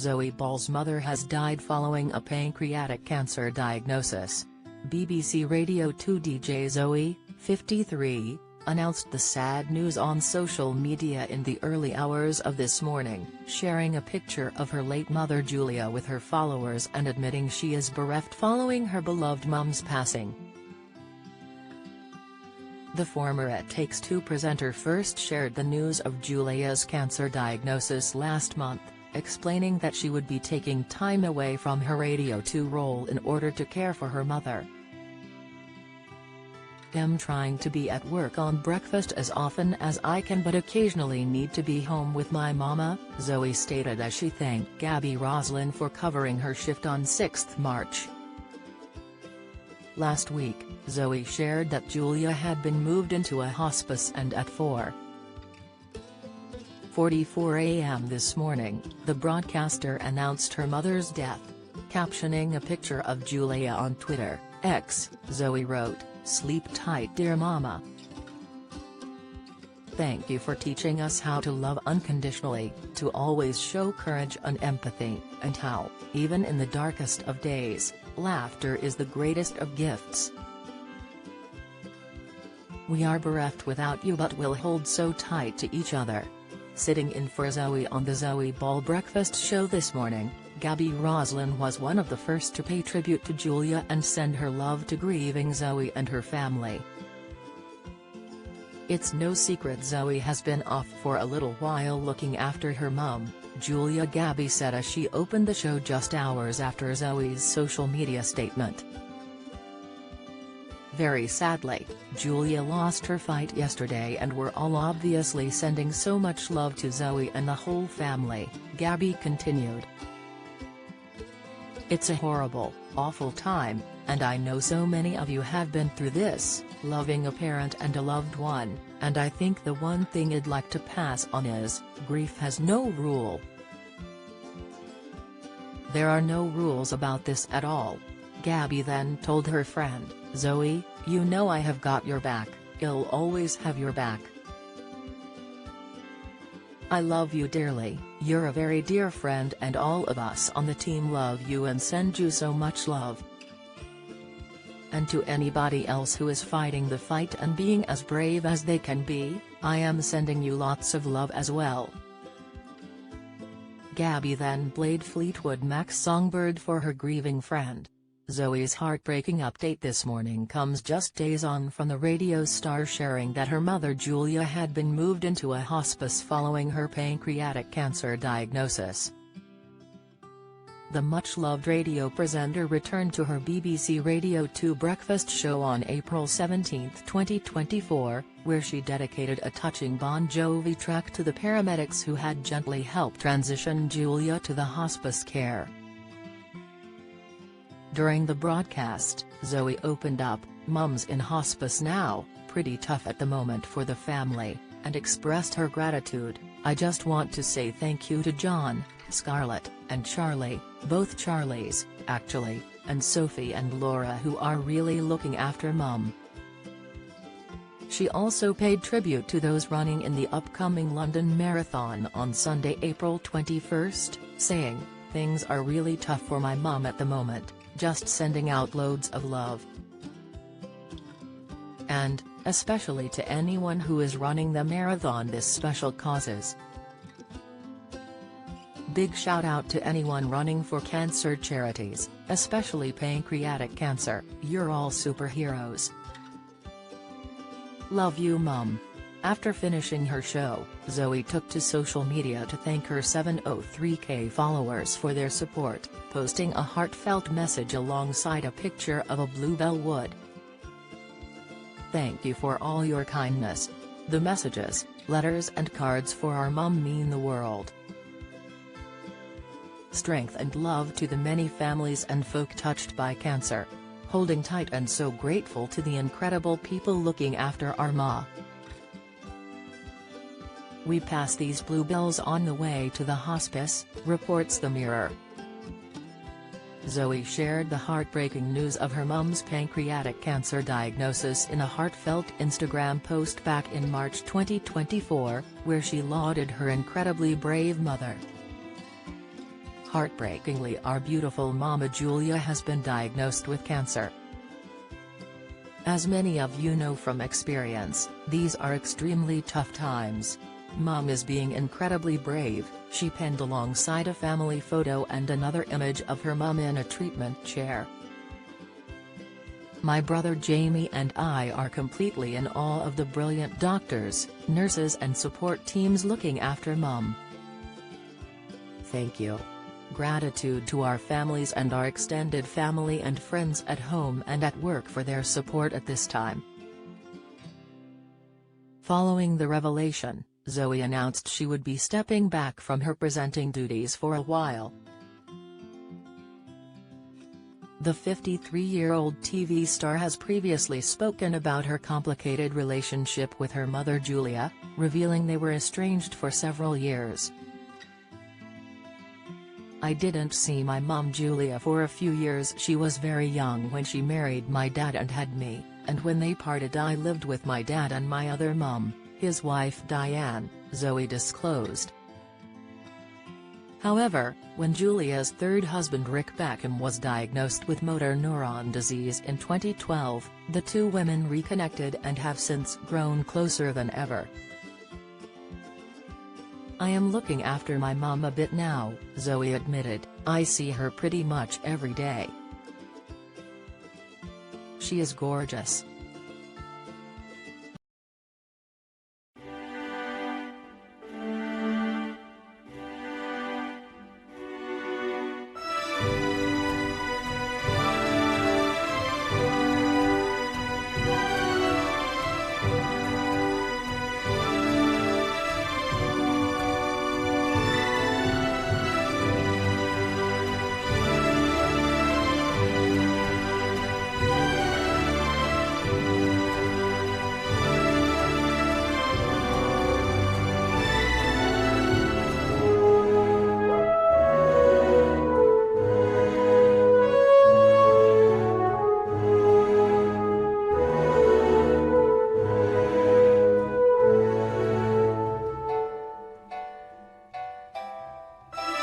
Zoe Ball's mother has died following a pancreatic cancer diagnosis. BBC Radio 2 DJ Zoe, 53, announced the sad news on social media in the early hours of this morning, sharing a picture of her late mother Julia with her followers and admitting she is bereft following her beloved mum's passing. The former It Takes Two presenter first shared the news of Julia's cancer diagnosis last month, explaining that she would be taking time away from her Radio 2 role in order to care for her mother. "I'm trying to be at work on breakfast as often as I can but occasionally need to be home with my mama," Zoe stated as she thanked Gabby Roslin for covering her shift on 6 March. Last week, Zoe shared that Julia had been moved into a hospice and at 4:44 a.m. this morning, the broadcaster announced her mother's death. Captioning a picture of Julia on Twitter, X, Zoe wrote, "Sleep tight dear mama. Thank you for teaching us how to love unconditionally, to always show courage and empathy, and how, even in the darkest of days, laughter is the greatest of gifts. We are bereft without you but will hold so tight to each other." Sitting in for Zoe on the Zoe Ball breakfast show this morning, Gabby Roslin was one of the first to pay tribute to Julia and send her love to grieving Zoe and her family. "It's no secret Zoe has been off for a little while looking after her mum," Julia Gabby said as she opened the show just hours after Zoe's social media statement. "Very sadly, Julia lost her fight yesterday and we're all obviously sending so much love to Zoe and the whole family," Gabby continued. "It's a horrible, awful time, and I know so many of you have been through this, loving a parent and a loved one, and I think the one thing I'd like to pass on is, grief has no rule. There are no rules about this at all." Gabby then told her friend, "Zoe, you know I have got your back, I'll always have your back. I love you dearly, you're a very dear friend and all of us on the team love you and send you so much love. And to anybody else who is fighting the fight and being as brave as they can be, I am sending you lots of love as well." Gabby then played Fleetwood Mac's Songbird for her grieving friend. Zoe's heartbreaking update this morning comes just days on from the radio star sharing that her mother Julia had been moved into a hospice following her pancreatic cancer diagnosis. The much-loved radio presenter returned to her BBC Radio 2 breakfast show on April 17, 2024, where she dedicated a touching Bon Jovi track to the paramedics who had gently helped transition Julia to the hospice care. During the broadcast, Zoe opened up, "Mum's in hospice now, pretty tough at the moment for the family," and expressed her gratitude. "I just want to say thank you to John, Scarlett, and Charlie, both Charlies, actually, and Sophie and Laura who are really looking after Mum." She also paid tribute to those running in the upcoming London Marathon on Sunday, April 21, saying, "Things are really tough for my mum at the moment, just sending out loads of love. And, especially to anyone who is running the marathon this special causes. Big shout out to anyone running for cancer charities, especially pancreatic cancer, you're all superheroes. Love you Mum." After finishing her show, Zoe took to social media to thank her 703K followers for their support, posting a heartfelt message alongside a picture of a bluebell wood. "Thank you for all your kindness. The messages, letters and cards for our mum mean the world. Strength and love to the many families and folk touched by cancer. Holding tight and so grateful to the incredible people looking after our ma. We pass these bluebells on the way to the hospice," reports the Mirror. Zoe shared the heartbreaking news of her mum's pancreatic cancer diagnosis in a heartfelt Instagram post back in March 2024, where she lauded her incredibly brave mother. Heartbreakingly, our beautiful mama Julia has been diagnosed with cancer. As many of you know from experience, these are extremely tough times. Mom is being incredibly brave, she penned alongside a family photo and another image of her mum in a treatment chair. My brother Jamie and I are completely in awe of the brilliant doctors, nurses and support teams looking after Mum. Thank you. Gratitude to our families and our extended family and friends at home and at work for their support at this time. Following the revelation, Zoe announced she would be stepping back from her presenting duties for a while. The 53-year-old TV star has previously spoken about her complicated relationship with her mother Julia, revealing they were estranged for several years. I didn't see my mom Julia for a few years. She was very young when she married my dad and had me, and when they parted I lived with my dad and my other mom, his wife Diane, Zoe disclosed. However, when Julia's third husband Rick Beckham was diagnosed with motor neuron disease in 2012, the two women reconnected and have since grown closer than ever. I am looking after my mom a bit now, Zoe admitted. I see her pretty much every day. She is gorgeous.